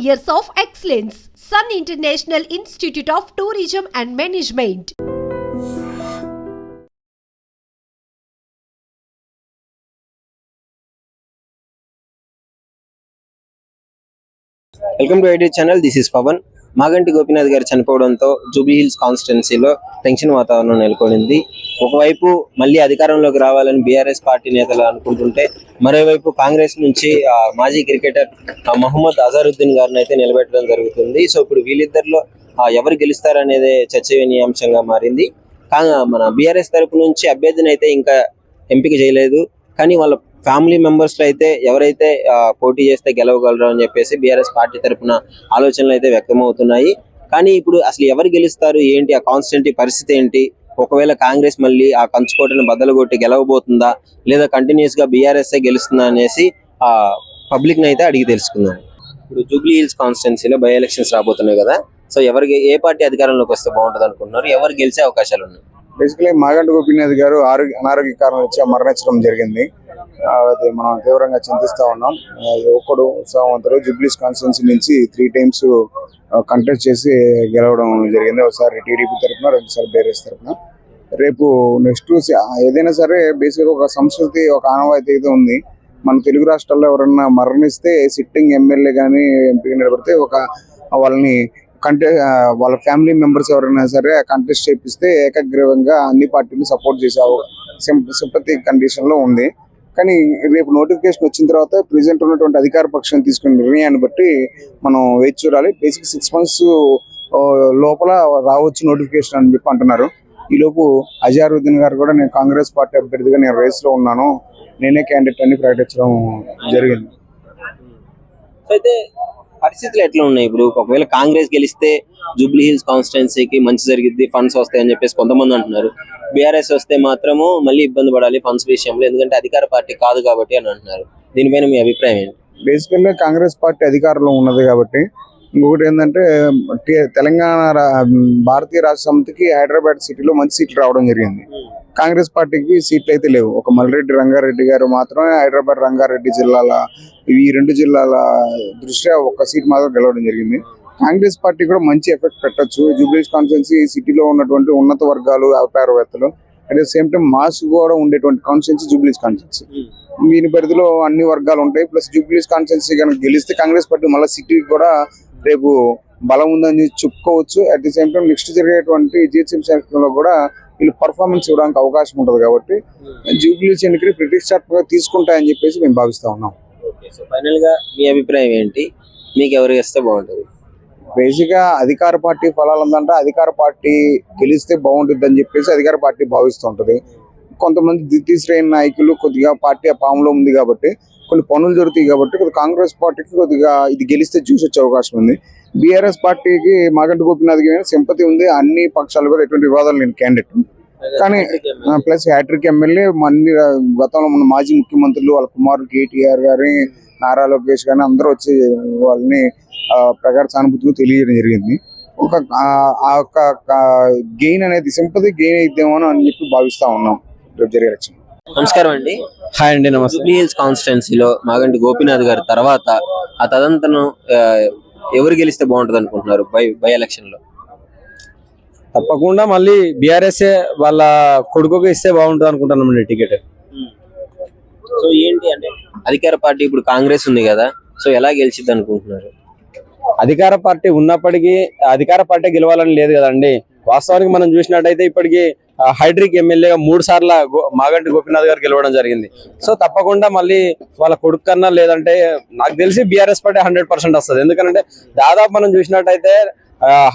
years of excellence. Sun International Institute of Tourism and Management. Welcome to ID channel. This is Pavan. Maganti Gopinath garu చనిపోవడంతో Jubilee hills కాన్స్టిట్యున్సీలో tension వాతావరణం నెలకొనింది. ఒకవైపు మళ్ళీ అధికారంలోకి రావాలని బీఆర్ఎస్ పార్టీ నేతలు అనుకుంటుంటే, మరోవైపు కాంగ్రెస్ నుంచి మాజీ క్రికెటర్ మహమ్మద్ అజారుద్దీన్ గారిని అయితే నిలబెట్టడం జరుగుతుంది. సో ఇప్పుడు వీళ్ళిద్దరిలో ఎవరు గెలుస్తారనేదే చర్చనీయాంశంగా మారింది. మన బీఆర్ఎస్ తరపు నుంచి అభ్యర్థిని అయితే ఇంకా ఎంపిక చేయలేదు. కానీ వాళ్ళ ఫ్యామిలీ మెంబర్స్ లో అయితే ఎవరైతే పోటీ చేస్తే గెలవగలరు అని చెప్పేసి బీఆర్ఎస్ పార్టీ తరఫున ఆలోచనలు అయితే వ్యక్తమవుతున్నాయి. కానీ ఇప్పుడు అసలు ఎవరు గెలుస్తారు ఏంటి, ఆ కాన్స్టిట్యూన్సీ పరిస్థితి ఏంటి, ఒకవేళ కాంగ్రెస్ మళ్ళీ ఆ కంచుకోటను బద్దలుగొట్టి గెలవబోతుందా లేదా కంటిన్యూస్ గా బీఆర్ఎస్ గెలుస్తుందా అనేసి పబ్లిక్ ని అయితే అడిగి తెలుసుకుందాం. ఇప్పుడు జూబ్లీ హిల్స్ కాన్స్టిట్యున్సీలో బై ఎలక్షన్స్ రాబోతున్నాయి కదా. సో ఏ పార్టీ అధికారంలోకి వస్తే బాగుంటుంది అనుకుంటున్నారు, ఎవరు గెలిచే అవకాశాలు ఉన్నాయి? బేసికలీ మాగంటి గోపీనాథ్ గారు అనారోగ్య కారణాలు వచ్చి మరణించడం జరిగింది. అది మనం తీవ్రంగా చింతిస్తా ఉన్నాం. ఒక్కడు ఉత్సాహవంతుడు జూబ్లీస్ కాన్స్టిట్యున్సీ నుంచి 3 times కంటెస్ట్ చేసి గెలవడం జరిగింది. ఒకసారి టీడీపీ తరఫున, రెండుసార్లు బీఆర్ఎస్ తరఫున. రేపు నెక్స్ట్ ఏదైనా సరే బేసిక్గా ఒక సంస్కృతి, ఒక ఆనవాయితీ అయితే ఉంది. మన తెలుగు రాష్ట్రాల్లో ఎవరన్నా మరణిస్తే సిట్టింగ్ ఎమ్మెల్యే కానీ ఎంపీగా నిలబడితే వాళ్ళని వాళ్ళ ఫ్యామిలీ మెంబర్స్ ఎవరైనా సరే కంటెస్ట్ చేపిస్తే ఏకగ్రీవంగా అన్ని పార్టీలు సపోర్ట్ చేసే సింపతి కండిషన్ లో ఉంది. కానీ రేపు నోటిఫికేషన్ వచ్చిన తర్వాత ప్రెసెంట్ ఉన్నటువంటి అధికార పక్షం తీసుకున్న నిర్ణయాన్ని బట్టి మనం వేచి చూడాలి. బేసిక్ 6 months లోపల రావచ్చు నోటిఫికేషన్ అని చెప్పి అంటున్నారు. ఈ లోపు అజారుద్దీన్ గారు కూడా నేను కాంగ్రెస్ పార్టీ అభ్యర్థిగా నేను రేస్ లో ఉన్నాను, నేనే క్యాండిడేట్ అని ప్రకటించడం జరిగింది. అయితే పరిస్థితులు ఎట్లా ఉన్నాయి? ఇప్పుడు ఒకవేళ కాంగ్రెస్ గెలిస్తే జూబ్లీ హిల్స్ కాన్స్టిట్యున్సీకి మంచి జరిగింది, ఫండ్స్ వస్తాయని చెప్పేసి కొంతమంది అంటున్నారు. బీఆర్ఎస్ వస్తే మాత్రము మళ్ళీ ఇబ్బంది పడాలి ఫండ్స్ విషయంలో, ఎందుకంటే అధికార పార్టీ కాదు కాబట్టి అని అంటున్నారు. దీనిపైన మీ అభిప్రాయం ఏంటి? బేసికల్గా కాంగ్రెస్ పార్టీ అధికారంలో ఉన్నది కాబట్టి. ఇంకొకటి ఏంటంటే తెలంగాణ భారతీయ రాష్ట్ర సమితికి హైదరాబాద్ సిటీలో మంచి సీట్లు రావడం జరిగింది. కాంగ్రెస్ పార్టీకి సీట్లు అయితే లేవు. ఒక మల్రెడ్డి రంగారెడ్డి గారు మాత్రమే హైదరాబాద్ రంగారెడ్డి జిల్లాల ఈ 2 జిల్లాల దృష్ట్యా ఒక సీట్ మాత్రం గెలవడం జరిగింది. కాంగ్రెస్ పార్టీ కూడా మంచి ఎఫెక్ట్ పెట్టచ్చు. జూబ్లీస్ కాన్స్టిట్యున్సీ సిటీలో ఉన్నటువంటి ఉన్నత వర్గాలు, వ్యాపారవేత్తలు, at the same time mass కూడా ఉండేటువంటి కాన్స్టిట్యున్సీ జూబ్లీస్ కాన్స్టిట్యున్సీ. దీని పరిధిలో అన్ని వర్గాలు ఉంటాయి. ప్లస్ జూబ్లీస్ కాన్స్టిట్యున్సీ కనుక గెలిస్తే కాంగ్రెస్ పార్టీ మళ్ళీ సిటీకి కూడా రేపు బలం ఉందని చెప్పుకోవచ్చు. At the same time next జరిగేటువంటి జిహెచ్ఎంసీ ఎన్నికల్లో కూడా వీళ్ళు పర్ఫార్మెన్స్ ఇవ్వడానికి అవకాశం ఉంటుంది కాబట్టి జూబ్లీస్ ఎన్నికలు ప్రతిష్టాత్మకంగా తీసుకుంటాయని చెప్పేసి మేము భావిస్తా ఉన్నాం. ఫైనల్ గా మీ అభిప్రాయం ఏంటి, మీకు ఎవరు చేస్తే బాగుంటుంది? బేసిక్ గా అధికార పార్టీ ఫలాలు ఉందంటే అధికార పార్టీ గెలిస్తే బాగుంటుంది అని చెప్పేసి అధికార పార్టీ భావిస్తూ ఉంటది. కొంతమంది ద్వితీయ శ్రేణి నాయకులు కొద్దిగా పార్టీ ఆ పాములో ఉంది కాబట్టి కొన్ని పనులు జరుగుతాయి కాబట్టి కాంగ్రెస్ పార్టీకి కొద్దిగా ఇది గెలిస్తే చూసి వచ్చే అవకాశం ఉంది. బీఆర్ఎస్ పార్టీకి మాగంటి గోపీనాథ్ సింపతి ఉంది. అన్ని పక్షాలు కూడా ఎటువంటి వివాదాలు లేని క్యాండిడేట్. కానీ ప్లస్ హ్యాట్రిక్ ఎమ్మెల్యే గతంలో మన మాజీ ముఖ్యమంత్రులు వాళ్ళ కుమారుడు కేటీఆర్ గారి, నారా లోకేష్ గారిని అందరూ వచ్చి వాళ్ళని ప్రగాఢ సానుభూతిగా తెలియజేయడం జరిగింది. ఒక గెయిన్ అనేది సింపతి గెయిన్ అయిద్దేమో అని చెప్పి భావిస్తా ఉన్నాం రేపు జరిగే ఎలక్షన్. నమస్కారం అండి. హాయ్ అండి. నమస్తే. జూబ్లీ హిల్స్ కాన్స్టిట్యున్సీలో మాగంటి గోపీనాథ్ గారి తర్వాత ఆ తదంతరం ఎవరు గెలిస్తే బాగుంటుంది అనుకుంటున్నారు బై ఎలక్షన్ లో? తప్పకుండా మళ్ళీ బీఆర్ఎస్ వాళ్ళ కొడుకుకి ఇస్తే బాగుంటుంది అనుకుంటున్నాం టికెట్. సో ఏంటి అంటే అధికార పార్టీ ఇప్పుడు కాంగ్రెస్ ఉంది కదా, సో ఎలా గెలిచిద్ది అనుకుంటున్నారు? అధికార పార్టీ ఉన్నప్పటికీ అధికార పార్టీ గెలవాలని లేదు కదండి. వాస్తవానికి మనం చూసినట్టయితే ఇప్పటికీ హైడ్రిక్ ఎమ్మెల్యేగా 3 సార్లు మాగంటి గోపీనాథ్ గారు గెలవడం జరిగింది. సో తప్పకుండా మళ్ళీ వాళ్ళ కొడుకు కన్నా లేదంటే నాకు తెలిసి బీఆర్ఎస్ పార్టీ 100% వస్తుంది. ఎందుకంటే దాదాపు మనం చూసినట్టయితే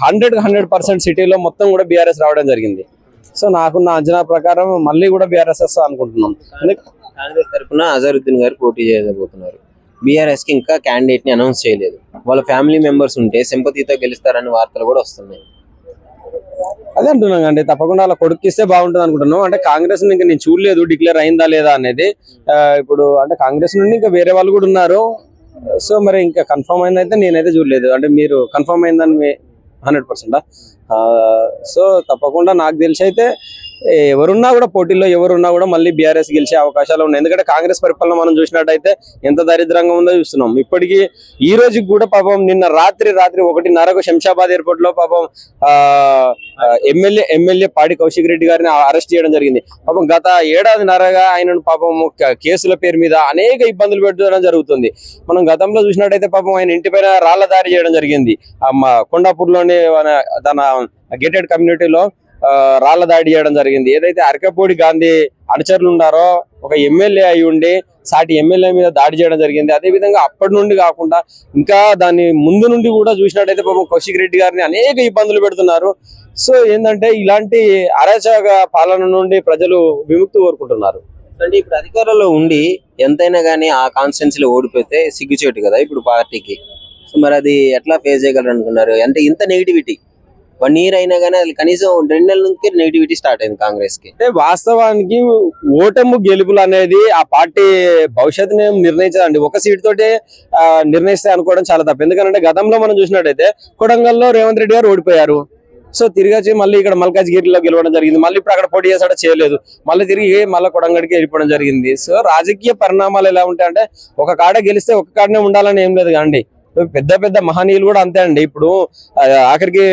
100% సిటీలో మొత్తం కూడా బీఆర్ఎస్ రావడం జరిగింది. సో నాకున్న అంచనా ప్రకారం మళ్ళీ కూడా బీఆర్ఎస్ వస్తా అనుకుంటున్నాం. కాంగ్రెస్ తరఫున అజారుద్దీన్ గారు పోటీ చేయబోతున్నారు. బీఆర్ఎస్ కి ఇంకా క్యాండిడేట్ ని అనౌన్స్ చేయలేదు. వాళ్ళ ఫ్యామిలీ మెంబర్స్ ఉంటే సింపతితో గెలుస్తారని వార్తలు కూడా వస్తున్నాయి. అదే అంటున్నాం అండి, తప్పకుండా అలా కొడుకు ఇస్తే బాగుంటుంది అనుకుంటున్నాం. అంటే కాంగ్రెస్ ఇంకా నేను చూడలేదు డిక్లేర్ అయిందా లేదా అనేది. ఇప్పుడు అంటే కాంగ్రెస్ నుండి ఇంకా వేరే వాళ్ళు కూడా ఉన్నారు. సో మరి ఇంకా కన్ఫర్మ్ అయిందైతే నేనైతే చూడలేదు. అంటే మీరు కన్ఫర్మ్ అయిందని 100%? సో తప్పకుండా నాకు తెలిసి అయితే ఎవరున్నా కూడా పోటీల్లో ఎవరున్నా కూడా మళ్ళీ బీఆర్ఎస్ గెలిచే అవకాశాలు ఉన్నాయి. ఎందుకంటే కాంగ్రెస్ పరిపాలన మనం చూసినట్టయితే ఎంత దరిద్రంగా ఉందో చూస్తున్నాం. ఇప్పటికీ ఈ రోజుకి కూడా పాపం నిన్న రాత్రి 1:30కు శంషాబాద్ ఎయిర్పోర్ట్ లో పాపం ఎమ్మెల్యే పాడి కౌశిక్ రెడ్డి గారిని అరెస్ట్ చేయడం జరిగింది. పాపం గత ఏడాదిన్నరగా ఆయనను పాపం కేసుల పేరు మీద అనేక ఇబ్బందులు పెట్టడం జరుగుతుంది. మనం గతంలో చూసినట్టయితే పాపం ఆయన ఇంటిపైన రాళ్ల దాడి చేయడం జరిగింది. కొండాపూర్లోని తన గేటెడ్ కమ్యూనిటీలో రాళ్ల దాడి చేయడం జరిగింది. ఏదైతే అరకపూడి గాంధీ అనుచరులు ఉన్నారో ఒక ఎమ్మెల్యే అయి ఉండి సాటి ఎమ్మెల్యే మీద దాడి చేయడం జరిగింది. అదే విధంగా అప్పటి నుండి కాకుండా ఇంకా దాని ముందు నుండి కూడా చూసినట్టయితే పాపం కౌశిక్ రెడ్డి గారిని అనేక ఇబ్బందులు పెడుతున్నారు. సో ఏంటంటే ఇలాంటి అరాచక పాలన నుండి ప్రజలు విముక్తి కోరుకుంటున్నారు. అంటే ఇప్పుడు అధికారంలో ఉండి ఎంతైనా కానీ ఆ కాన్స్టిట్యున్సీలో ఓడిపోతే సిగ్గుచేటు కదా ఇప్పుడు పార్టీకి. సో మరి అది ఎట్లా ఫేస్ చేయగలరు అనుకున్నారు? అంటే ఇంత నెగిటివిటీ 1 year అయినా కానీ అది కనీసం 2 నెలల నుంచి నెగిటివిటీ స్టార్ట్ అయింది కాంగ్రెస్ కి. అంటే వాస్తవానికి ఓటము గెలుపులు అనేది ఆ పార్టీ భవిష్యత్తుని నిర్ణయించదండి. ఒక సీట్ తోటే నిర్ణయిస్తే అనుకోవడం చాలా తప్పు. ఎందుకంటే గతంలో మనం చూసినట్టయితే కొడంగల్లో రేవంత్ రెడ్డి గారు ఓడిపోయారు. సో తిరిగి వచ్చి మళ్ళీ ఇక్కడ మల్కాజ్గిరిలో గెలవడం జరిగింది. మళ్ళీ ఇప్పుడు అక్కడ పోటీ చేసాడో చేయలేదు. మళ్ళీ తిరిగి మళ్ళీ కొడంగడికి వెళ్ళిపోవడం జరిగింది. సో రాజకీయ పరిణామాలు ఎలా ఉంటాయంటే ఒక కాడ గెలిస్తే ఒక కాడనే ఉండాలని ఏం లేదు కాండి. పెద్ద మహనీయులు కూడా అంతే అండి. ఇప్పుడు ఆఖరికి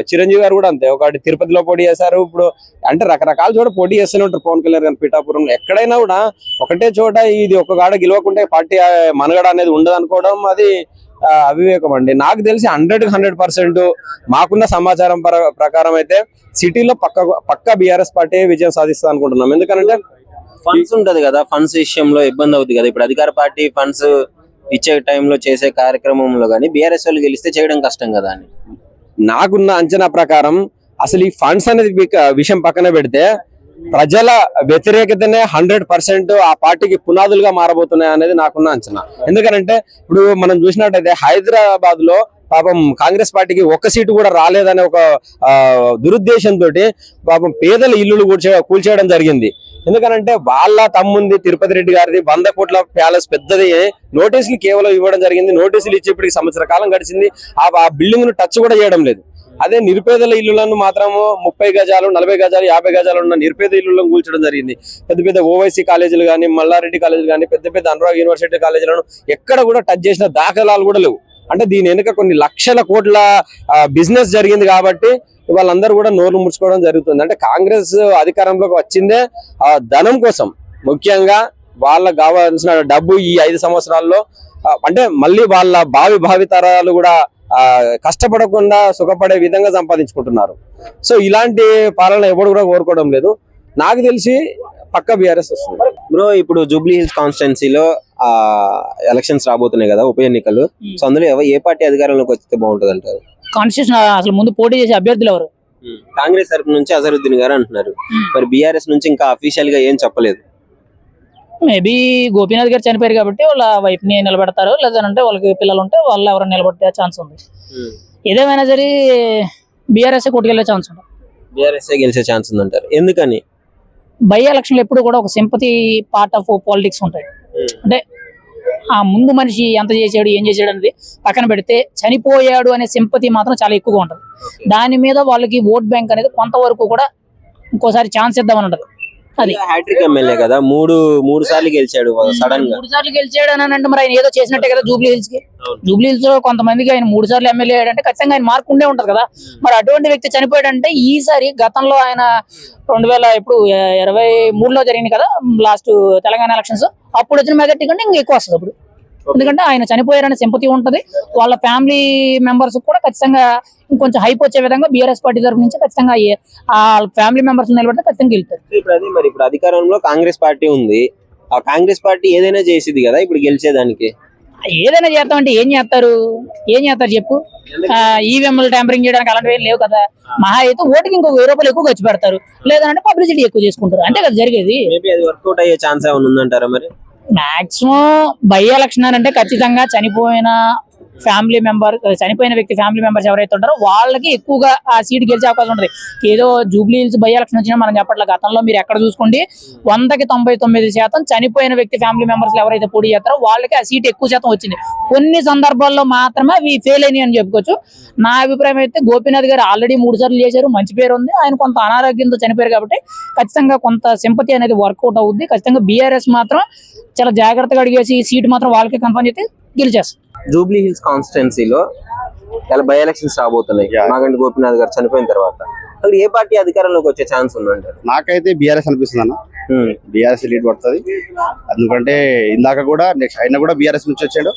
చిరంజీవి గారు కూడా అంతే. ఒకటి తిరుపతిలో పోటీ చేశారు. ఇప్పుడు అంటే రకరకాల చోట పోటీ చేస్తూనే ఉంటారు. పవన్ కళ్యాణ్ గారు పిఠాపురంలో ఎక్కడైనా కూడా ఒకటే చోట ఇది ఒక కాడ గెలవకుంటే పార్టీ మనగడ అనేది ఉండదు అనుకోవడం అది అవివేకం అండి. నాకు తెలిసి 100% మాకున్న సమాచారం ప్రకారం అయితే సిటీలో పక్క బీఆర్ఎస్ పార్టీ విజయం సాధిస్తుంది అనుకుంటున్నాం. ఎందుకంటే ఫండ్స్ ఉంటది కదా, ఫండ్స్ విషయంలో ఇబ్బంది అవుతుంది కదా. ఇప్పుడు అధికార పార్టీ ఫండ్స్ ఇచ్చే టైంలో చేసే కార్యక్రమంలో కానీ బీఆర్ఎస్ వాళ్ళు గెలిస్తే చేయడం కష్టం కదా అని నాకున్న అంచనా ప్రకారం. అసలు ఈ ఫండ్స్ అనేది విషయం పక్కన పెడితే ప్రజల వ్యతిరేకతనే 100% ఆ పార్టీకి పునాదులుగా మారబోతున్నాయి అనేది నాకున్న అంచనా. ఎందుకంటే ఇప్పుడు మనం చూసినట్టయితే హైదరాబాద్ లో పాపం కాంగ్రెస్ పార్టీకి ఒక్క సీటు కూడా రాలేదనే ఒక దురుద్దేశంతో పాపం పేదల ఇల్లులు కూల్చేయడం జరిగింది. ఎందుకంటే వాళ్ళ తమ్ముంది తిరుపతి రెడ్డి గారిది 100 కోట్ల ప్యాలెస్ పెద్దది నోటీసులు కేవలం ఇవ్వడం జరిగింది. నోటీసులు ఇచ్చేప్పటికి సంవత్సర కాలం గడిచింది. ఆ బిల్డింగ్ ను టచ్ కూడా చేయడం లేదు. అదే నిరుపేదల ఇల్లులను మాత్రము 30 గజాలు 40 గజాలు 50 గజాలు ఉన్న నిరుపేద ఇల్లులను కూల్చడం జరిగింది. పెద్ద ఓవైసీ కాలేజీలు కానీ మల్లారెడ్డి కాలేజీలు కానీ పెద్ద అనురాగ్ యూనివర్సిటీ కాలేజీలను ఎక్కడ కూడా టచ్ చేసిన దాఖలాలు కూడా లేవు. అంటే దీని వెనుక కొన్ని లక్షల కోట్ల బిజినెస్ జరిగింది కాబట్టి వాళ్ళందరూ కూడా నోర్లు ముడుచుకోవడం జరుగుతుంది. అంటే కాంగ్రెస్ అధికారంలోకి వచ్చిందే ఆ ధనం కోసం. ముఖ్యంగా వాళ్ళకు కావాల్సిన డబ్బు ఈ 5 సంవత్సరాల్లో అంటే మళ్ళీ వాళ్ళ భావి తరాలు కూడా కష్టపడకుండా సుఖపడే విధంగా సంపాదించుకుంటున్నారు. సో ఇలాంటి పాలన ఎవరు కూడా కోరుకోవడం లేదు. నాకు తెలిసి పక్క బీఆర్ఎస్ వస్తుంది. బ్రో ఇప్పుడు జూబ్లీ హిల్స్ కాన్స్టిట్యున్సీలో ఎలక్షన్స్ రాబోతున్నాయి కదా, ఉప ఎన్నికలు. సో అందులో ఏ పార్టీ అధికారంలోకి వస్తే బాగుంటుంది అంటారు? కాన్స్టిట్యూషన్ అసలు ముందు పోటీ చేసే అభ్యర్థులు ఎవరు? కాంగ్రెస్ తరపు నుంచి అజరుద్దీన్ గారు అంటున్నారు. మరి బీఆర్ఎస్ నుంచి ఇంకా అఫీషియల్ గా ఏం చెప్పలేదు. మేబీ గోపీనాథ్ గారు చనిపోయారు కాబట్టి వాళ్ళ వైఫ్ ని నిలబెడతారు, లేదంటే వాళ్ళకి పిల్లలు ఉంటే వాళ్ళు ఎవరైనా నిలబెట్టే ఛాన్స్ ఉంది. ఏదేమైనా సరే బీఆర్ఎస్ కొట్టుకెళ్లే ఛాన్స్ ఉంటుంది. బీఆర్ఎస్ గెలిచే ఛాన్స్ ఉందంటారు. ఎందుకని? బై ఎలక్షన్లు ఎప్పుడు కూడా ఒక సింపతి పార్ట్ ఆఫ్ పాలిటిక్స్ ఉంటాయి. అంటే ఆ ముందు మనిషి ఎంత చేసాడు ఏం చేసాడు అనేది పక్కన పెడితే చనిపోయాడు అనే సింపతి మాత్రం చాలా ఎక్కువగా ఉంటుంది. దాని మీద వాళ్ళకి ఓట్ బ్యాంక్ అనేది కొంతవరకు కూడా ఇంకోసారి ఛాన్స్ ఇద్దామని ఉంటుంది. అది హ్యాట్రిక్ ఎమ్మెల్యే కదా, మూడు సార్లు గెలిచాడు సడన్ గా. 3 సార్లు గెలిచాడు అని అంటే మరి ఆయన ఏదో చేసినట్టే కదా. జూబ్లీ హిల్స్ లో కొంతమందికి ఆయన 3 సార్లు ఎమ్మెల్యే అయ్యాడంటే ఖచ్చితంగా ఆయన మార్క్ ఉండే ఉంటది కదా. మరి అటువంటి వ్యక్తి చనిపోయాడంటే ఈసారి గతంలో ఆయన 2023లో జరిగింది కదా లాస్ట్ తెలంగాణ ఎలక్షన్స్, అప్పుడు వచ్చిన మెజార్టీ కంటే ఇంకా ఎక్కువ వస్తుంది అప్పుడు. ఎందుకంటే ఆయన చనిపోయారనే సింపతి ఉంటది. వాళ్ళ ఫ్యామిలీ మెంబర్స్ కూడా ఖచ్చితంగా ఇంకొంచెం హైప్ వచ్చే విధంగా బీఆర్ఎస్ పార్టీ తరఫు నుంచి ఖచ్చితంగా ఆ ఫ్యామిలీ మెంబర్స్ నిలబడితే ఖచ్చితంగా గెలుస్తారు. ఇప్పుడు అధికారంలో కాంగ్రెస్ పార్టీ ఉంది. ఆ కాంగ్రెస్ పార్టీ ఏదైనా చేసింది కదా ఇప్పుడు గెలిచేదానికి. ఏదైనా చేస్తామంటే ఏం చేస్తారు చెప్పు. ఈవీఎంలు ట్యాంపరింగ్ చేయడానికి అలాంటివి లేవు కదా. మహా అయితే ఓటుకి ఇంకో 1000 రూపాయలు ఎక్కువ ఖర్చు పెడతారు, లేదంటే పబ్లిసిటీ ఎక్కువ చేసుకుంటారు, అంతే కదా జరిగేది. వర్కౌట్ అయ్యే ఛాన్స్ ఏమైనా ఉందంటారా? మరి మాక్సిమం బై ఎలక్షన్ అంటే ఖచ్చితంగా చనిపోయిన ఫ్యామిలీ మెంబర్, చనిపోయిన వ్యక్తి ఫ్యామిలీ మెంబర్స్ ఎవరైతే ఉంటారో వాళ్ళకి ఎక్కువగా ఆ సీట్ గెలిచే అవకాశం ఉంటుంది. ఏదో జూబ్లీ హిల్స్ బై ఎలక్షన్ వచ్చినా మనం చెప్పట్లేదు, గతంలో మీరు ఎక్కడ చూసుకోండి 100కి 99% చనిపోయిన వ్యక్తి ఫ్యామిలీ మెంబర్స్ ఎవరైతే పోటీ చేస్తారో వాళ్ళకి ఆ సీట్ ఎక్కువ శాతం వచ్చింది. కొన్ని సందర్భాల్లో మాత్రమే అవి ఫెయిల్ అయినాయి అని చెప్పుకోవచ్చు. నా అభిప్రాయం అయితే గోపీనాథ్ గారు ఆల్రెడీ 3 సార్లు చేశారు, మంచి పేరు ఉంది, ఆయన కొంత అనారోగ్యంతో చనిపోయారు కాబట్టి ఖచ్చితంగా కొంత సింపతి అనేది వర్కౌట్ అవుద్ది. ఖచ్చితంగా బీఆర్ఎస్ మాత్రం చాలా జాగ్రత్తగా అడిగేసి ఈ సీట్ మాత్రం వాళ్ళకి కన్ఫర్మ్ చేస్తే గెలిచేస్తారు. జూబ్లీ హిల్స్ కాన్స్టిట్యున్సీలో చాలా బై ఎలక్షన్స్ రాబోతున్నాయి. మాగంటి గోపీనాథ్ గారు చనిపోయిన తర్వాత అక్కడ ఏ పార్టీ అధికారంలోకి వచ్చే ఛాన్స్ ఉందంటారు? నాకైతే బీఆర్ఎస్ అనిపిస్తుంది అన్న. బీఆర్ఎస్ లీడ్ పడుతుంది. ఎందుకంటే ఇందాక కూడా నెక్స్ట్ ఆయన కూడా బీఆర్ఎస్ నుంచి వచ్చాడు,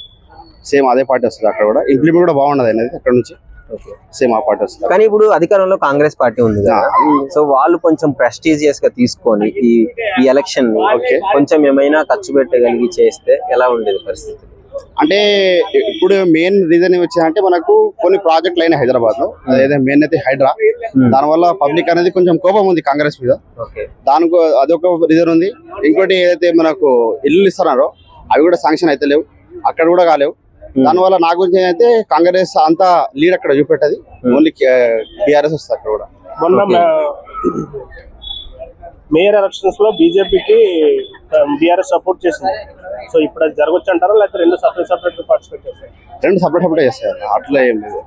సేమ్ అదే పార్టీ వస్తుంది. అక్కడ కూడా ఇంప్లిమెంట్ కూడా బాగున్నది అనేది అక్కడ నుంచి సేమ్ ఆ పార్టీ వస్తుంది. కానీ ఇప్పుడు అధికారంలో కాంగ్రెస్ పార్టీ ఉంది కదా, సో వాళ్ళు కొంచెం ప్రెస్టీజియస్ గా తీసుకొని ఈ ఎలక్షన్ కొంచెం ఏమైనా ఖర్చు పెట్టగలిగి చేస్తే ఎలా ఉండేది పరిస్థితి? అంటే ఇప్పుడు మెయిన్ రీజన్ వచ్చిందంటే మనకు కొన్ని ప్రాజెక్టులు అయినా హైదరాబాద్ లో, అదే మెయిన్ అయితే హైడ్రా, దానివల్ల పబ్లిక్ అనేది కొంచెం కోపం ఉంది కాంగ్రెస్ మీద. దానికి అదొక రీజన్ ఉంది. ఇంకోటి ఏదైతే మనకు ఇల్లు ఇస్తున్నారో అవి కూడా శాంక్షన్ అయితే లేవు, అక్కడ కూడా కాలేవు. దానివల్ల నా గురించి అయితే కాంగ్రెస్ అంతా లీడ్ అక్కడ చూపెట్టది, ఓన్లీ టీఆర్ఎస్ వస్తుంది అక్కడ కూడా. మొన్న మేయర్ ఎలక్షన్స్ లో బీజేపీకి బీఆర్ఎస్ సపోర్ట్ చేసింది. సో ఇప్పుడు అది జరగచ్చు అంటారా, లేకపోతే రెండు సపరేట్ పార్టిసిపేట్ చేస్తారు? రెండు సపరేట్ చేస్తారు, అట్లా ఏం లేదు.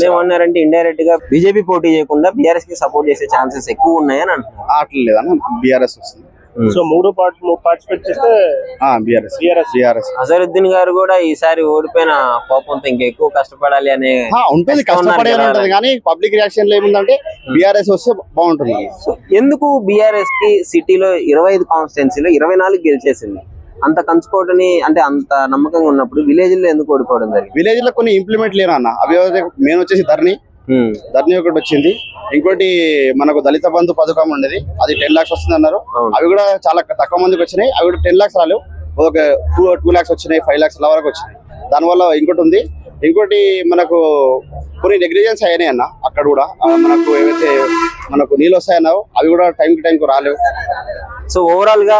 ఏమన్నారంటే ఇండైరెక్ట్ గా బీజేపీ పోటీ చేయకుండా బీఆర్ఎస్ కి సపోర్ట్ చేసే ఛాన్సెస్ ఎక్కువ ఉన్నాయని అంటున్నారు. అట్లా లేదన్న, బీఆర్ఎస్ వస్తుంది. సో మూడు పార్టిసిపేట్ చేస్తే బీఆర్ఎస్. అజరుద్దీన్ గారు కూడా ఈసారి ఓడిపోయిన కోపంతో ఇంకా ఎక్కువ కష్టపడాలి అనే ఉంటుంది, కష్టపడే ఉంటుంది. కానీ పబ్లిక్ రియాక్షన్ లో ఏముందంటే బీఆర్ఎస్ వస్తే బాగుంటుంది. ఎందుకు బీఆర్ఎస్ కి సిటీలో 25 కాన్స్టిట్యున్సీలో 24 గెలిచేసింది? అంత కంచుకోవటని అంటే అంత నమ్మకంగా ఉన్నప్పుడు విలేజ్ లో ఎందుకు ఓడిపోవడం జరిగింది? విలేజ్ లో కొన్ని ఇంప్లిమెంట్ లేనా అన్న. అవి మెయిన్ వచ్చేసి ధర్ని ఒకటి వచ్చింది. ఇంకోటి మనకు దళిత బంధు పథకం ఉండేది, అది 10 lakhs వస్తుంది అన్నారు. అవి కూడా చాలా తక్కువ మందికి వచ్చినాయి. అవి కూడా 10 lakhs రాలేవు, ఒక 2 lakhs వచ్చినాయి, 5 lakhs వరకు వచ్చినాయి. దానివల్ల ఇంకోటి ఉంది. ఇంకోటి మనకు కొన్ని నెగ్లిజెన్స్ అయినాయి అన్న. అక్కడ కూడా మనకు ఏవైతే మనకు నీళ్ళు వస్తాయన్నావో అవి కూడా టైం కు రాలేవు. సో ఓవరాల్ గా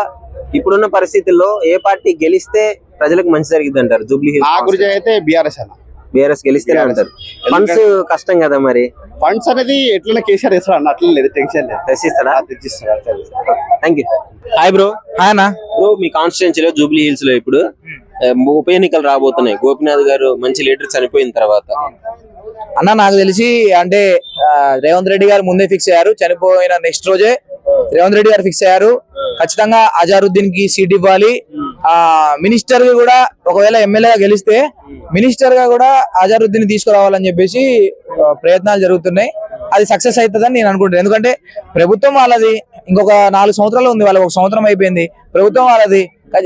ఇప్పుడున్న పరిస్థితుల్లో ఏ పార్టీ గెలిస్తే ప్రజలకు మంచి జరిగింది అంటారు? జూబ్లీ హిల్స్ నా గురించి అయితే బీఆర్ఎస్ అన్న. బీఆర్ఎస్ గెలిస్తేనే అంటారు. ఫండ్స్ కష్టం కదా మరి, ఫండ్స్ అనేది ఎట్లా కేసీఆర్ ఇస్తాడు అన్న, అట్లా లేదు, టెన్షన్ లేదు, తెచ్చిస్తాడా? తెచ్చిస్తాడు. Thank you. Hi bro. Hi అన్న. బ్రో, మీ కాన్స్టిట్యున్సీలో జూబ్లీ హిల్స్ లో ఇప్పుడు ఉప ఎన్నికలు రాబోతున్నాయి. గోపీనాథ్ గారు మంచి లీడర్ చనిపోయిన తర్వాత అన్న నాకు తెలిసి అంటే రేవంత్ రెడ్డి గారు ముందే ఫిక్స్ అయ్యారు, చనిపోయిన నెక్స్ట్ రోజే రేవంత్ రెడ్డి గారు ఫిక్స్ అయ్యారు. ఖచ్చితంగా అజారుద్దీన్ కి సీట్ ఇవ్వాలి. మినిస్టర్ గా కూడా ఒకవేళ ఎమ్మెల్యేగా గెలిస్తే మినిస్టర్ గా కూడా అజారుద్దీన్ తీసుకురావాలని చెప్పేసి ప్రయత్నాలు జరుగుతున్నాయి. అది సక్సెస్ అవుతుందని నేను అనుకుంటున్నాను. ఎందుకంటే ప్రభుత్వం వాళ్ళది, ఇంకొక 4 సంవత్సరాలు ఉంది, వాళ్ళకి 1 సంవత్సరం అయిపోయింది. ప్రభుత్వం వాళ్ళది,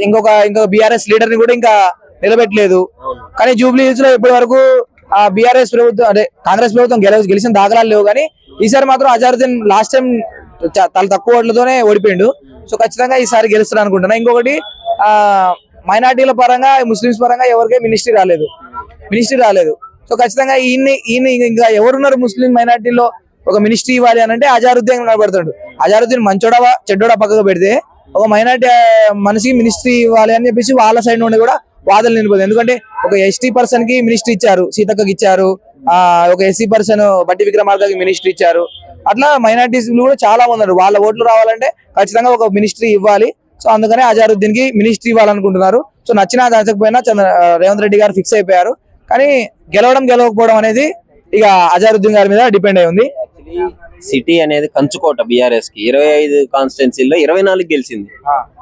ఇంకొక బీఆర్ఎస్ లీడర్ ని కూడా ఇంకా నిలబెట్టలేదు. కానీ జూబ్లీ హిల్స్ లో ఇప్పటి వరకు బీఆర్ఎస్ ప్రభుత్వం అంటే కాంగ్రెస్ ప్రభుత్వం గెలిచిన దాఖలాలు లేవు. కానీ ఈసారి మాత్రం అజారుద్దీన్ లాస్ట్ టైం చాలా తక్కువ ఓట్లతోనే ఓడిపోయిండు. సో ఖచ్చితంగా ఈసారి గెలుస్తారు అనుకుంటున్నా. ఇంకొకటి మైనార్టీల పరంగా, ముస్లింస్ పరంగా ఎవరికే మినిస్ట్రీ రాలేదు. సో ఖచ్చితంగా ఈయన ఇంకా ఎవరున్నారు ముస్లిం మైనార్టీలో ఒక మినిస్ట్రీ ఇవ్వాలి అని అంటే అజారుద్దీన్ కనబడుతాడు. అజారుద్దీన్ మంచోడా చెడ్డోడా పక్కకు పెడితే ఒక మైనార్టీ మనిషికి మినిస్ట్రీ ఇవ్వాలి అని చెప్పేసి వాళ్ళ సైడ్ నుండి కూడా వాదనలు నిలిపోతుంది. ఎందుకంటే ఒక ఎస్టీ పర్సన్ కి మినిస్ట్రీ ఇచ్చారు, సీతక్కకి ఇచ్చారు, ఒక ఎస్సీ పర్సన్ బట్టి విక్రమార్కకి మినిస్ట్రీ ఇచ్చారు. అట్లా మైనార్టీస్ కూడా చాలా మంది ఉన్నారు. వాళ్ళ ఓట్లు రావాలంటే ఖచ్చితంగా ఒక మినిస్ట్రీ ఇవ్వాలి. సో అందుకనే అజారుద్దీన్ కి మినిస్ట్రీ ఇవ్వాలనుకుంటున్నారు. సో నచ్చినా నచ్చకపోయినా రేవంత్ రెడ్డి గారు ఫిక్స్ అయిపోయారు. కానీ గెలవకపోవడం అనేది ఇక అజారుద్దీన్ గారి మీద డిపెండ్ అయి ఉంది. సిటీ అనేది కంచుకోట బీఆర్ఎస్ కి 25 కాన్స్టిట్యున్సీల్లో 24 గెలిచింది.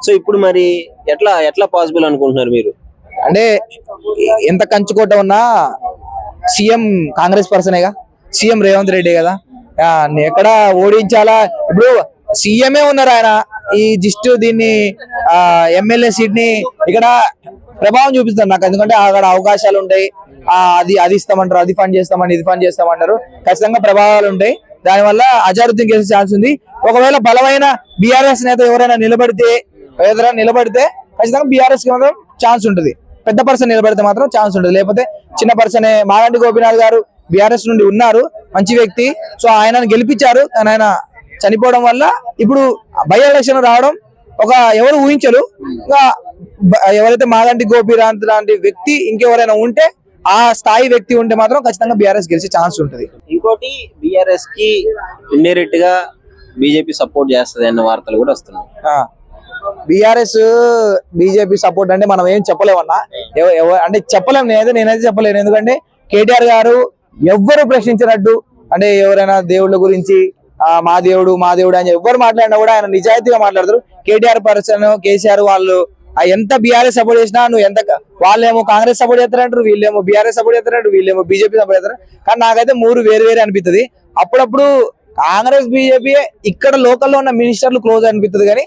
సో ఇప్పుడు మరి ఎట్లా పాసిబుల్ అనుకుంటున్నారు మీరు? అంటే ఎంత కంచుకోట ఉన్నా సీఎం కాంగ్రెస్ పర్సనేగా, సీఎం రేవంత్ రెడ్డి కదా, ఎక్కడ ఓడించాలా. ఇప్పుడు సీఎంఏ ఉన్నారు ఆయన, ఈ జిస్ట్ దీన్ని ఎమ్మెల్యే సీట్ ని ఇక్కడ ప్రభావం చూపిస్తారు నాకు. ఎందుకంటే అక్కడ అవకాశాలు ఉంటాయి, అది ఇస్తామంటారు, అది ఫండ్ చేస్తామని, ఇది ఫండ్ చేస్తామంటారు. ఖచ్చితంగా ప్రభావాలు ఉంటాయి. దానివల్ల అజారుద్దీన్ గెలిచే ఛాన్స్ ఉంది. ఒకవేళ బలమైన బీఆర్ఎస్ నేత ఎవరైనా నిలబడితే ఖచ్చితంగా బీఆర్ఎస్ కి మాత్రం ఛాన్స్ ఉంటుంది. పెద్ద పర్సన్ నిలబడితే మాత్రం ఛాన్స్ ఉంటుంది. లేకపోతే చిన్న పర్సనే. మాగంటి గోపీనాథ్ గారు బీఆర్ఎస్ నుండి ఉన్నారు, మంచి వ్యక్తి. సో ఆయనను గెలిపించారు. కానీ ఆయన చనిపోవడం వల్ల ఇప్పుడు బై ఎలక్షన్ రావడం ఎవరు ఊహించరు. ఇంకా ఎవరైతే మాగంటి గోపీనాథ్ లాంటి వ్యక్తి ఇంకెవరైనా ఉంటే ఆ స్థాయి వ్యక్తి ఉంటే మాత్రం ఖచ్చితంగా బీఆర్ఎస్ గెలిచే ఛాన్స్ ఉంటుంది. ఇంకోటి బీఆర్ఎస్ కి ఇండైరెక్ట్ గా బీజేపీ సపోర్ట్ చేస్తుంది అన్న వార్తలు కూడా వస్తున్నాయి. బీఆర్ఎస్ బీజేపీ సపోర్ట్ అంటే మనం ఏం చెప్పలేమన్నా, అంటే చెప్పలేము. నేనైతే చెప్పలేను. ఎందుకంటే కేటీఆర్ గారు ఎవ్వరు ప్రశ్నించినట్టు, అంటే ఎవరైనా దేవుళ్ళ గురించి మా దేవుడు అని ఎవరు మాట్లాడినా కూడా ఆయన నిజాయితీగా మాట్లాడతారు. కేటీఆర్ పర్సన్, కేసీఆర్ వాళ్ళు ఎంత బీఆర్ఎస్ సపోర్ట్ చేసినా నువ్వు ఎంత, వాళ్ళేమో కాంగ్రెస్ సపోర్ట్ చేస్తారంటారు, వీళ్ళేమో బీఆర్ఎస్ సపోర్ట్ చేస్తారంటారు, వీళ్ళేమో బీజేపీ సపోర్ట్ చేస్తారు. కానీ నాకైతే మూడు వేరు అనిపిస్తుంది. అప్పుడప్పుడు కాంగ్రెస్ బీజేపీ ఇక్కడ లోకల్లో ఉన్న మినిస్టర్లు క్లోజ్ అనిపిస్తుంది, కానీ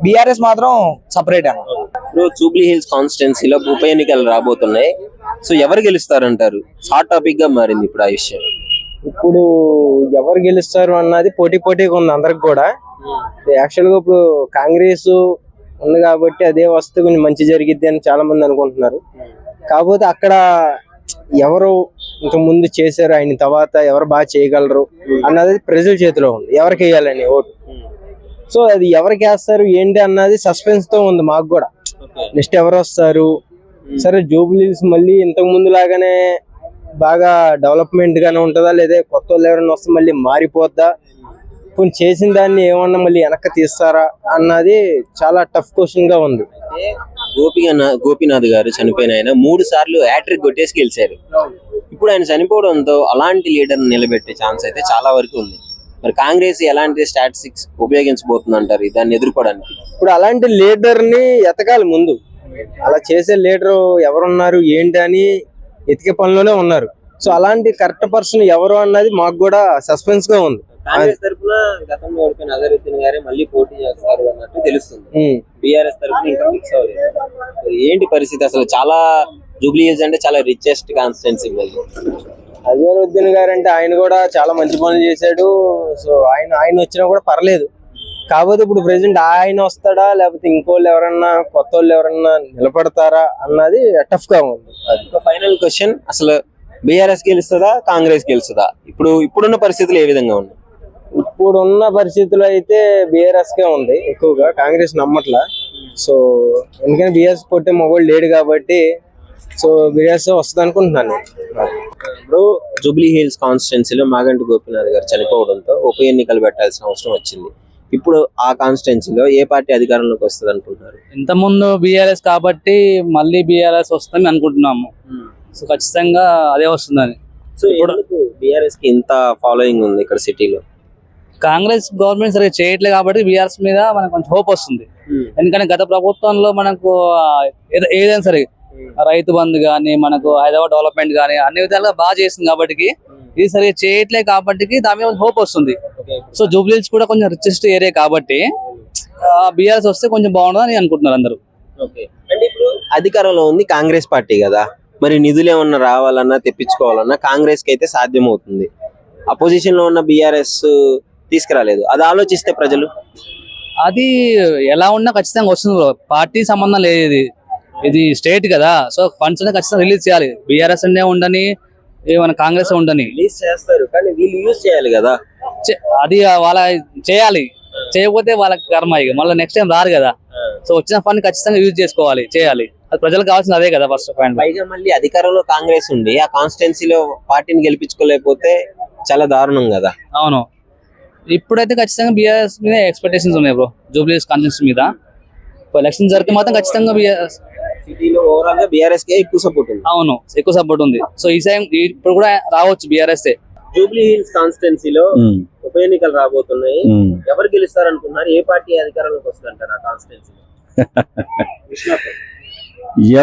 బీఆర్ఎస్ మాత్రం సపరేట్ అన్న. ఇప్పుడు జూబ్లీ హిల్స్ కాన్స్టిట్యున్సీలో ఉప ఎన్నికలు రాబోతున్నాయి. సో ఎవరు గెలుస్తారంటారు? హాట్ టాపిక్ గా మారింది ఇప్పుడు ఆ విషయం. ఇప్పుడు ఎవరు గెలుస్తారు అన్నది పోటీగా ఉంది అందరికి కూడా. యాక్చువల్ గా ఇప్పుడు కాంగ్రెస్ ఉంది కాబట్టి అదే వస్తే కొంచెం మంచి జరిగిద్ది అని చాలా మంది అనుకుంటున్నారు. కాకపోతే అక్కడ ఎవరు ఇంత ముందు చేశారు, ఆయన తర్వాత ఎవరు బాగా చేయగలరు అన్నది ప్రజల చేతిలో ఉంది, ఎవరికి వేయాలని ఓటు. సో అది ఎవరికి వేస్తారు ఏంటి అన్నది సస్పెన్స్ తో ఉంది మాకు కూడా. నెక్స్ట్ ఎవరు వస్తారు, సరే జూబ్లీ హిల్స్ మళ్ళీ ఇంతకు ముందు లాగానే బాగా డెవలప్మెంట్ గానే ఉంటుందా, లేదా కొత్త వాళ్ళు ఎవరైనా వస్తే మళ్ళీ మారిపోద్దా, కొంచెం చేసిన దాన్ని ఏమన్నా మళ్ళీ వెనక్కి తీస్తారా అన్నది చాలా టఫ్ క్వశ్చన్ గా ఉంది. గోపీనాథ్ గారు చనిపోయిన ఆయన 3 సార్లు హ్యాట్రిక్ కొట్టేసి గెలిచారు. ఇప్పుడు ఆయన చనిపోవడంతో అలాంటి లీడర్ నిలబెట్టే ఛాన్స్ అయితే చాలా వరకు ఉంది. మరి కాంగ్రెస్ ఎలాంటి స్టాటిస్టిక్స్ ఉపయోగించబోతుంది అంటారు దాన్ని ఎదుర్కోవడానికి? ఇప్పుడు అలాంటి లీడర్ ని ఎతకాలి ముందు. అలా చేసే లీడర్ ఎవరున్నారు ఏంటి అని ఎతికే పనిలోనే ఉన్నారు. సో అలాంటి కరెక్ట్ పర్సన్ ఎవరు అన్నది మాకు కూడా సస్పెన్స్ గా ఉంది. కాంగ్రెస్ తరఫున గతంలో ఓడిపోయిన అజరుద్దీన్ గారే మళ్ళీ పోటీ చేస్తారు అన్నట్టు తెలుస్తుంది. బీఆర్ఎస్ తరఫున ఇంకా ఫిక్స్ అవ్వలేదు. ఏంటి పరిస్థితి అసలు? చాలా జూబ్లీ హిల్స్ అంటే చాలా రిచెస్ట్ కాన్స్టిట్యున్సీ. అజరుద్దీన్ గారు అంటే ఆయన కూడా చాలా మంచి పనులు చేశాడు. సో ఆయన వచ్చినా కూడా పర్లేదు. కాకపోతే ఇప్పుడు ప్రెసెంట్ ఆయన వస్తాడా లేకపోతే ఇంకోళ్ళు ఎవరన్నా కొత్త వాళ్ళు ఎవరన్నా నిలబడతారా అన్నది టఫ్ గా ఉంది. ఫైనల్ క్వశ్చన్, అసలు బీఆర్ఎస్ గెలుస్తుందా కాంగ్రెస్ గెలుస్తుందా? ఇప్పుడున్న పరిస్థితులు ఏ విధంగా ఉన్నాయి? ఇప్పుడున్న పరిస్థితులు అయితే బీఆర్ఎస్ కే ఉంది ఎక్కువగా, కాంగ్రెస్ నమ్మట్లా. సో ఎందుకంటే బీఆర్ఎస్ కొట్టే మొగోళ్ళు లేడు కాబట్టి సో బీఆర్ఎస్ వస్తుంది అనుకుంటున్నాను. ఇప్పుడు జూబ్లీ హిల్స్ కాన్స్టిట్యున్సీలో మాగంటి గోపీనాథ్ గారు చనిపోవడంతో ఉప ఎన్నికలు పెట్టాల్సిన అవసరం వచ్చింది. ఇప్పుడు ఆ కాన్స్టిట్యున్సీలో ఏ పార్టీ అధికారంలోకి వస్తుంది అనుకుంటున్నారు? ఇంత ముందు బీఆర్ఎస్ కాబట్టి మళ్ళీ బీఆర్ఎస్ వస్తుందని అనుకుంటున్నాము. సో ఖచ్చితంగా అదే వస్తుందని. సో ఇప్పుడు బీఆర్ఎస్ కి ఇంత ఫాలోయింగ్ ఉంది ఇక్కడ సిటీలో. కాంగ్రెస్ గవర్నమెంట్ సరిగ్గా చేయట్లేదు కాబట్టి బీఆర్ఎస్ మీద మనకు కొంచెం హోప్ వస్తుంది. ఎందుకంటే గత ప్రభుత్వంలో మనకు ఏదైనా సరే రైతు బంధు కానీ, మనకు హైదరాబాద్ డెవలప్మెంట్ కానీ అన్ని విధాలుగా బాగా చేస్తుంది కాబట్టి, ఇది సరిగ్గా చేయట్లేదు కాబట్టి దాని మీద హోప్ వస్తుంది. సో జూబ్లీ హిల్స్ కూడా కొంచెం రిచెస్ట్ ఏరియా కాబట్టి బీఆర్ఎస్ వస్తే కొంచెం బాగుంటుందని అనుకుంటున్నారు అందరూ. అంటే ఇప్పుడు అధికారంలో ఉంది కాంగ్రెస్ పార్టీ కదా, మరి నిధులు ఏమన్నా రావాలన్నా తెప్పించుకోవాలన్నా కాంగ్రెస్ కి అయితే సాధ్యం అవుతుంది. అపోజిషన్ లో ఉన్న బీఆర్ఎస్ తీసుకురాలేదు. అది ఆలోచిస్తే ప్రజలు అది ఎలా ఉన్నా ఖచ్చితంగా వస్తుంది. పార్టీ సంబంధం లేదు, ఇది స్టేట్ కదా. సో ఫండ్స్ అనేది ఖచ్చితంగా రిలీజ్ చేయాలి. బీఆర్ఎస్ అనే ఉండని, మన కాంగ్రెస్ ఉండని రిలీజ్ చేస్తారు, కానీ వీళ్ళు యూజ్ చేయాలి కదా. అది వాళ్ళ చేయాలి. చేయకపోతే వాళ్ళకి కర్మ, ఇక మళ్ళీ నెక్స్ట్ టైం రారు కదా. సో వచ్చిన ఫండ్ ఖచ్చితంగా యూజ్ చేసుకోవాలి, చేయాలి. అది ప్రజలకు కావాల్సింది అదే కదా ఫస్ట్ ఆఫ్ ఆల్. పైగా మళ్ళీ అధికారంలో కాంగ్రెస్ ఉండి ఆ కాన్స్టిట్యున్సీలో పార్టీని గెలిపించుకోలేకపోతే చాలా దారుణం కదా. అవును, ఇప్పుడైతే ఖచ్చితంగా బీఆర్ఎస్ మీద ఎక్స్పెక్టేషన్స్ ఉన్నాయి బ్రో. జూబ్లీ హిల్స్ కాన్స్టిట్యున్సీ మీద ఎలక్షన్ జరిగితే మాత్రం ఖచ్చితంగా బీఆర్ఎస్ సిటీలో ఓవరాల్ గా బీఆర్ఎస్ కే ఎక్కువ సపోర్ట్ ఉంది. అవును, ఎక్కువ సపోర్ట్ ఉంది. సో ఈ టైం ఇప్పుడు కూడా రావచ్చు బీఆర్ఎస్. జూబ్లీ హిల్స్ కాన్స్టిట్యున్సీలో ఉప ఎన్నికలు రాబోతున్నాయి. ఎవరు గెలుస్తారు అనుకుంటున్నారు? ఏ పార్టీ అధికారంలోకి వస్తుంటారు ఆ కాన్స్టిట్యున్సీ?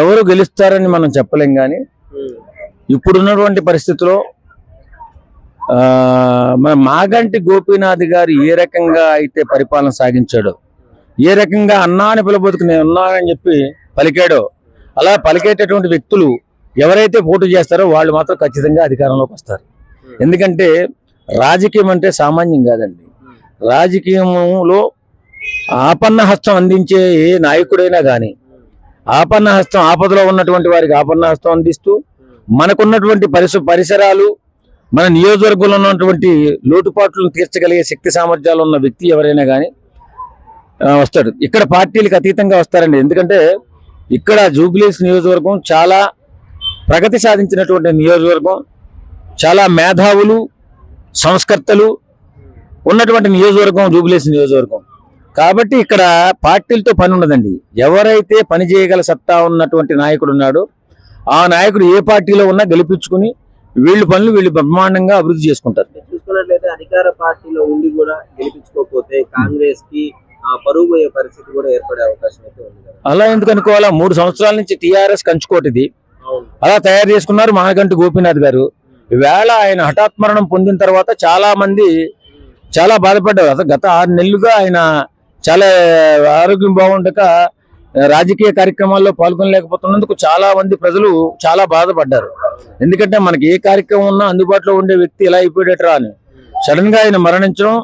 ఎవరు గెలుస్తారని మనం చెప్పలేం, కానీ ఇప్పుడున్నటువంటి పరిస్థితిలో మన మాగంటి గోపీనాథ్ గారు ఏ రకంగా అయితే పరిపాలన సాగించాడో, ఏ రకంగా అన్నా అని పిలబోతుకు నేను ఉన్నానని చెప్పి పలికాడో, అలా పలికేటటువంటి వ్యక్తులు ఎవరైతే పోటీ చేస్తారో వాళ్ళు మాత్రం ఖచ్చితంగా అధికారంలోకి వస్తారు. ఎందుకంటే రాజకీయం అంటే సామాన్యం కాదండి. రాజకీయంలో ఆపన్న హస్తం అందించే ఏ నాయకుడైనా కానీ ఆపన్న హస్తం, ఆపదలో ఉన్నటువంటి వారికి ఆపన్న హస్తం అందిస్తూ, మనకున్నటువంటి పరిసరాలు, మన నియోజకవర్గంలో ఉన్నటువంటి లోటుపాట్లను తీర్చగలిగే శక్తి సామర్థ్యాలు ఉన్న వ్యక్తి ఎవరైనా కానీ వస్తాడు. ఇక్కడ పార్టీలకు అతీతంగా వస్తారండి. ఎందుకంటే ఇక్కడ జూబ్లీ హిల్స్ నియోజకవర్గం చాలా ప్రగతి సాధించినటువంటి నియోజకవర్గం, చాలా మేధావులు, సంస్కర్తలు ఉన్నటువంటి నియోజకవర్గం జూబ్లీహిల్స్ నియోజకవర్గం. కాబట్టి ఇక్కడ పార్టీలతో పని ఉండదండి. ఎవరైతే పని చేయగల సత్తా ఉన్నటువంటి నాయకుడు ఉన్నాడో ఆ నాయకుడు ఏ పార్టీలో ఉన్నా గెలిపించుకుని వీళ్ళు పనులు వీళ్ళు బ్రహ్మాండంగా అభివృద్ధి చేసుకుంటారు. చూసుకున్నట్లయితే అధికార పార్టీలో ఉండి కూడా గెలిపించుకోకపోతే కాంగ్రెస్ కి పరువు పోయే పరిస్థితి కూడా ఏర్పడే అవకాశం అయితే ఉంది కదా. అలా ఎందుకు అనుకోవాలా? 3 సంవత్సరాల నుంచి టీఆర్ఎస్ కంచుకోటిది అలా తయారు చేసుకున్నారు మాగంటి గోపీనాథ్ గారు. ఈవేళ ఆయన హఠాత్ మరణం పొందిన తర్వాత చాలా మంది చాలా బాధపడ్డారు. అసలు గత 6 నెలలుగా ఆయన చాలా ఆరోగ్యం బాగుండక రాజకీయ కార్యక్రమాల్లో పాల్గొనలేకపోతున్నందుకు చాలా మంది ప్రజలు చాలా బాధపడ్డారు. ఎందుకంటే మనకి ఏ కార్యక్రమం ఉన్నా అందుబాటులో ఉండే వ్యక్తి ఇలా అయిపోయేటరా అని. సడన్ గా ఆయన మరణించడం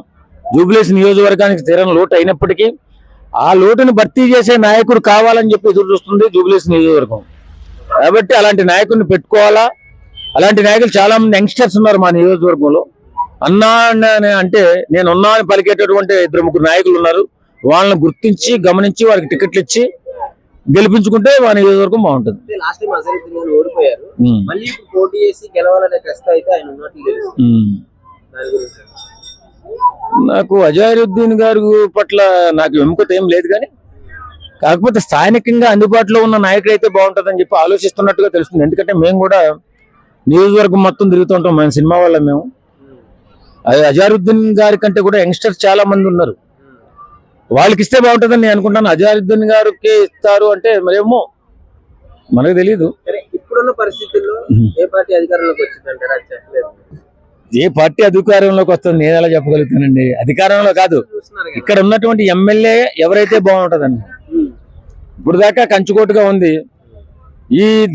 జూబ్లీహిల్స్ నియోజకవర్గానికి తీరని లోటు అయినప్పటికీ ఆ లోటును భర్తీ చేసే నాయకుడు కావాలని చెప్పి ఎదురు చూస్తుంది జూబ్లీహిల్స్ నియోజకవర్గం. కాబట్టి అలాంటి నాయకుడిని పెట్టుకోవాలా. అలాంటి నాయకులు చాలా మంది యంగ్స్టర్స్ ఉన్నారు మా నియోజకవర్గంలో. అన్నా అంటే నేను ఉన్నా అని పలికేటటువంటి 2-3 నాయకులు ఉన్నారు. వాళ్ళని గుర్తించి గమనించి వారికి టికెట్లు ఇచ్చి గెలిపించుకుంటే మా నియోజకవర్గం బాగుంటుంది. లాస్ట్ టైం అసలు ఓడిపోయారు, మళ్ళీ పోటీ చేసి గెలవాలనే కష్టం అయితే ఆయన ఉన్నట్లు తెలుసు. నాకు అజారుద్దీన్ గారి పట్ల నాకు విముఖత ఏం లేదు, కానీ కాకపోతే స్థానికంగా అందుబాటులో ఉన్న నాయకుడు అయితే బాగుంటుందని చెప్పి ఆలోచిస్తున్నట్టుగా తెలుస్తుంది. ఎందుకంటే మేము కూడా నియోజకవర్గం మొత్తం తిరుగుతుంటాం, మన సినిమా వల్ల మేము. అజారుద్దీన్ గారి కంటే కూడా యంగ్స్టర్స్ చాలా మంది ఉన్నారు, వాళ్ళకి ఇస్తే బాగుంటుందని నేను అనుకుంటాను. అజారుద్దీన్ గారికి ఇస్తారు అంటే మరేమో మనకు తెలీదు. ఇప్పుడున్న పరిస్థితుల్లో ఏ పార్టీ అధికారంలోకి వచ్చిందంటారా? చెప్పలేదు. ఏ పార్టీ అధికారంలోకి వస్తుంది నేను ఎలా చెప్పగలుగుతానండి? అధికారంలో కాదు, ఇక్కడ ఉన్నటువంటి ఎమ్మెల్యే ఎవరైతే బాగుంటుందండి. ఇప్పుడు దాకా కంచుకోటుగా ఉంది.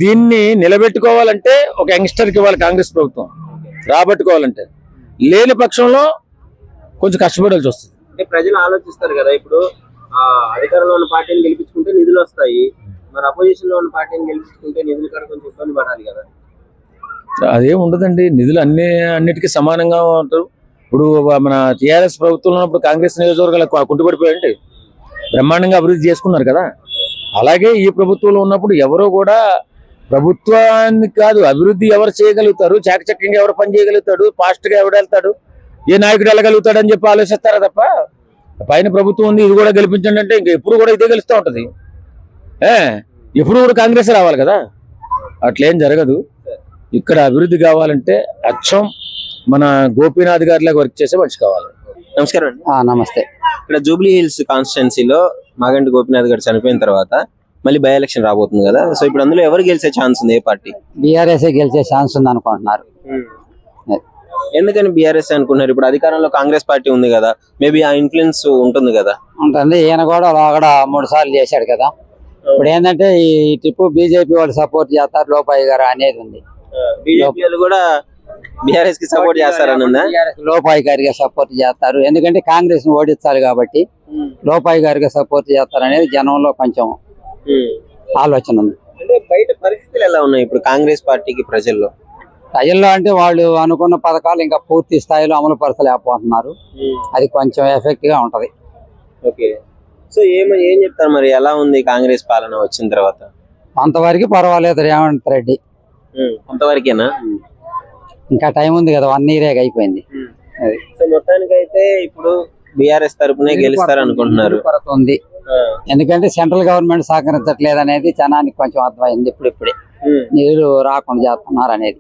దీన్ని నిలబెట్టుకోవాలంటే ఒక యంగ్స్టర్కి ఇవ్వాలి కాంగ్రెస్ ప్రభుత్వం, రాబట్టుకోవాలంటే. లేని పక్షంలో కొంచెం కష్టపడాల్సి వస్తుంది. ప్రజలు ఆలోచిస్తారు కదా, ఇప్పుడు అధికారంలో ఉన్న పార్టీని గెలిపించుకుంటే నిధులు వస్తాయి, మరి అపోజిషన్ లో ఉన్న పార్టీని గెలిపించుకుంటే నిధులు కూడా కొంచెం ఇబ్బంది పడాలి కదా. అదేం ఉండదండి, నిధులు అన్నిటికీ సమానంగా ఉంటారు. ఇప్పుడు మన టీఆర్ఎస్ ప్రభుత్వంలో ఉన్నప్పుడు కాంగ్రెస్ నియోజకవర్గాలు కుంటుపడిపోయాయండి, బ్రహ్మాండంగా అభివృద్ధి చేసుకున్నారు కదా. అలాగే ఈ ప్రభుత్వంలో ఉన్నప్పుడు ఎవరో కూడా ప్రభుత్వాన్ని కాదు, అభివృద్ధి ఎవరు చేయగలుగుతారు, చాకచక్యంగా ఎవరు పని చేయగలుగుతాడు, ఫాస్ట్ గా ఎవడు వెళ్తాడు, ఏ నాయకుడు వెళ్ళగలుగుతాడు అని చెప్పి ఆలోచిస్తారా తప్ప పైన ప్రభుత్వం ఉంది ఇది కూడా గెలిపించండి అంటే ఇంక ఎప్పుడు కూడా ఇదే గెలుస్తూ ఉంటది. ఎప్పుడు కూడా కాంగ్రెస్ రావాలి కదా, అట్లేం జరగదు. ఇక్కడ అభివృద్ధి కావాలంటే అచ్చం మన గోపీనాథ్ గారిలాగా వర్క్ చేసే మనిషి కావాలి. నమస్కారం అండి. నమస్తే. ఇక్కడ జూబ్లీహిల్స్ కాన్స్టిట్యున్సీలో మాగంటి గోపీనాథ్ గారు చనిపోయిన తర్వాత మళ్ళీ బై ఎలక్షన్ రాబోతుంది కదా, సో ఇప్పుడు అందులో ఎవరు గెలిచే ఛాన్స్ ఉంది? ఏ పార్టీ? బీఆర్ఎస్ గెలిచే ఛాన్స్ ఉంది అనుకుంటున్నారు. ఎందుకని బీఆర్ఎస్ అనుకుంటున్నారు? ఇప్పుడు అధికారంలో కాంగ్రెస్ పార్టీ ఉంది కదా, మేబీ ఆ ఇన్ఫ్లుయెన్స్ ఉంటుంది కదా. ఉంటుంది, ఈయన కూడా 3 సార్లు చేశాడు కదా. ఇప్పుడు ఏంటంటే ఈ ట్రిప్ బీజేపీ వాళ్ళు సపోర్ట్ చేస్తారు, లోపాయి గారు అనేది ఉంది. బీజేపీ వాళ్ళు కూడా బీఆర్ఎస్ కి సపోర్ట్ చేస్తారని ఉందా? లోపాయి గారికి సపోర్ట్ చేస్తారు, ఎందుకంటే కాంగ్రెస్ ని ఓడించాలి కాబట్టి లోపాయి గారికి సపోర్ట్ చేస్తారు అనేది జనంలో కొంచెం ఆలోచన ఉంది. అంటే బయట పరిస్థితులు ఎలా ఉన్నాయి ఇప్పుడు కాంగ్రెస్ పార్టీకి ప్రజల్లో? ప్రజల్లో అంటే వాళ్ళు అనుకున్న పథకాలు ఇంకా పూర్తి స్థాయిలో అమలు పరచలేకపోతున్నారు, అది కొంచెం ఎఫెక్ట్ గా ఉంటది. ఓకే, సో ఏం చెప్తారు మరి, ఎలా ఉంది కాంగ్రెస్ పాలన వచ్చిన తర్వాత? అంతవరకు పర్వాలేదు రేవంత్ రెడ్డి. అంతవరకేనా? ఇంకా టైం ఉంది కదా, 1 ఇయర్ అయిపోయింది. సో మొత్తానికైతే ఇప్పుడు బీఆర్ఎస్ తరపునే గెలుస్తారు అనుకుంటున్నారు. ఉంది, ఎందుకంటే సెంట్రల్ గవర్నమెంట్ సహకరించట్లేదు అనేది జనానికి కొంచెం అర్థమైంది. ఇప్పుడే నిధులు రాకుండా చేస్తున్నారు అనేది.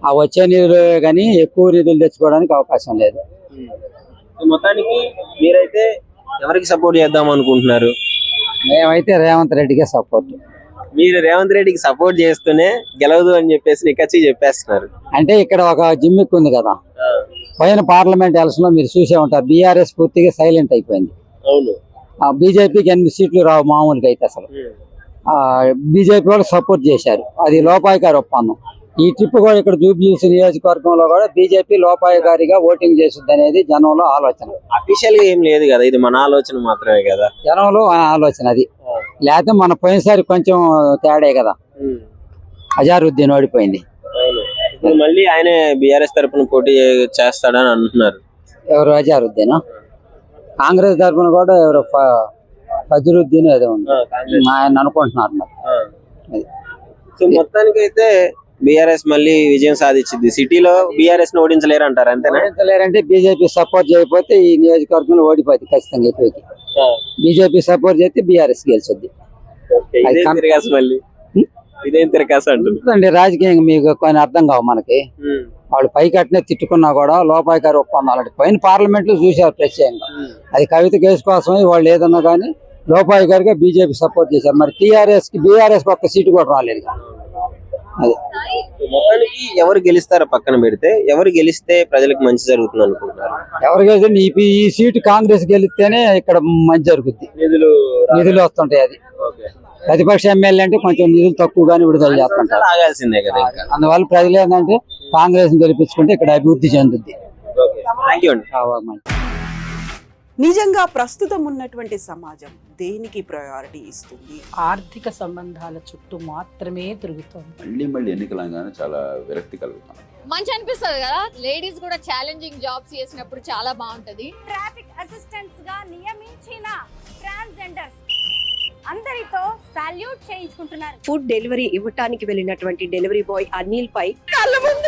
ఆ వచ్చే నిధులు కానీ ఎక్కువ నిధులు తెచ్చుకోవడానికి అవకాశం లేదు. మొత్తానికి మీరైతే ఎవరికి సపోర్ట్ చేద్దాం అనుకుంటున్నారు? మేమైతే రేవంత్ రెడ్డికే సపోర్ట్. మీరు రేవంత్ రెడ్డికి సపోర్ట్ చేస్తూనే గెలవదు అని చెప్పేసి నిక్కచ్చి చెప్పేస్తున్నారు. అంటే ఇక్కడ ఒక జిమ్మిక్ ఉంది కదా, పోయిన పార్లమెంట్ ఎలక్షన్ లో మీరు చూసే ఉంటారు, బీఆర్ఎస్ పూర్తిగా సైలెంట్ అయిపోయింది. అవును, బీజేపీకి 8 సీట్లు రావు మామూలుగా అయితే. అసలు బీజేపీ వాళ్ళు సపోర్ట్ చేశారు, అది లోపాయి గారి ఒప్పందం. ఈ ట్రిప్ కూడా ఇక్కడ జూబ్లీహిల్స్ నియోజకవర్గంలో కూడా బీజేపీ లోపాయి గారిగా ఓటింగ్ చేస్తుంది అనేది జనంలో ఆలోచన. అఫీషియల్ గా ఏం లేదు కదా, ఇది మన ఆలోచన మాత్రమే కదా, జనంలో ఆలోచన అది. లేకపోతే మన పోయినసారి కొంచెం తేడే కదా, అజారుద్దీన్ ఓడిపోయింది. మళ్ళీ ఆయనే బీఆర్ఎస్ తరపున పోటీ చేస్తాడని అంటున్నారు. ఎవరు? అజారుద్దీన్. కాంగ్రెస్ తరపున కూడా ఎవరు ఫజరుద్దీన్ ఏదో ఉంది ఆయన అనుకుంటున్నారు మరి. సో మొత్తానికి అయితే బీఆర్ఎస్ మళ్ళీ విజయం సాధించింది. సిటీలో బీఆర్ఎస్ ని ఓడించలేరు అంటారు, అంతేనా? ఓడించలేరంటే బీజేపీ సపోర్ట్ చేయకపోతే ఈ నియోజకవర్గంలో ఓడిపోతుంది ఖచ్చితంగా. ఎక్కువకి బీజేపీ సపోర్ట్ చేస్తే బీఆర్ఎస్ గెలిచింది. ఇదేం తిరగాసు మళ్ళీ, ఇదేం తిరగాసు అంటుంది. రాజకీయంగా మీకు కొన్ని అర్థం కావు మనకి. వాళ్ళు పైకి అట్నే తిట్టుకున్నా కూడా లోపాయికారి ఒప్పందాలు పైన పార్లమెంట్ లో చూశారు ప్రత్యేకంగా. అది కవిత కేసు కోసమే వాళ్ళు ఏదన్నా కానీ లోపాయికారిగా బీజేపీ సపోర్ట్ చేశారు. మరి బీఆర్ఎస్ ఒక్క సీటు కూడా రాలేదు. అది మొత్తానికి ఎవరు గెలుస్తారో పక్కన పెడితే, ఎవరు గెలిస్తే ప్రజలకు మంచి జరుగుతుంది అనుకుంటున్నారు? ఎవరు గెలిస్తే ఈ సీటు కాంగ్రెస్ గెలిస్తేనే ఇక్కడ మంచి జరుగుద్ది. నిధులు వస్తుంటాయి. అది ప్రతిపక్ష ఎమ్మెల్యే అంటే కొంచెం నిధులు తక్కువగానే విడుదల చేస్తుంటారు. ఆగాల్సిందే కదా. అందువల్ల ప్రజలు ఏంటంటే కాంగ్రెస్ గెలిపించుకుంటే ఇక్కడ అభివృద్ధి చెందుద్ది. నిజంగా ప్రస్తుతం ఉన్నటువంటి సమాజం దేనికి ప్రయారిటీ ఇస్తుంది? ఆర్థిక సంబంధాల చుట్టూ మాత్రమే తిరుగుతుంది. మళ్ళీ ఎన్నికలంగానే చాలా విరక్తి కలుగుతాం. మంచి అనిపిస్తుంది కదా, లేడీస్ కూడా ఛాలెంజింగ్ జాబ్స్ చేసినప్పుడు చాలా బాగుంటది. ట్రాఫిక్ అసిస్టెంట్స్ గా నియమించిన ట్రాన్స్జెండర్స్ అందరితో సాల్యూట్ చేయించుకుంటున్నారు. ఫుడ్ డెలివరీ ఇవ్వటానికి వెళ్ళినటువంటి డెలివరీ బాయ్ అనిల్ పై కళ్ళ ముందు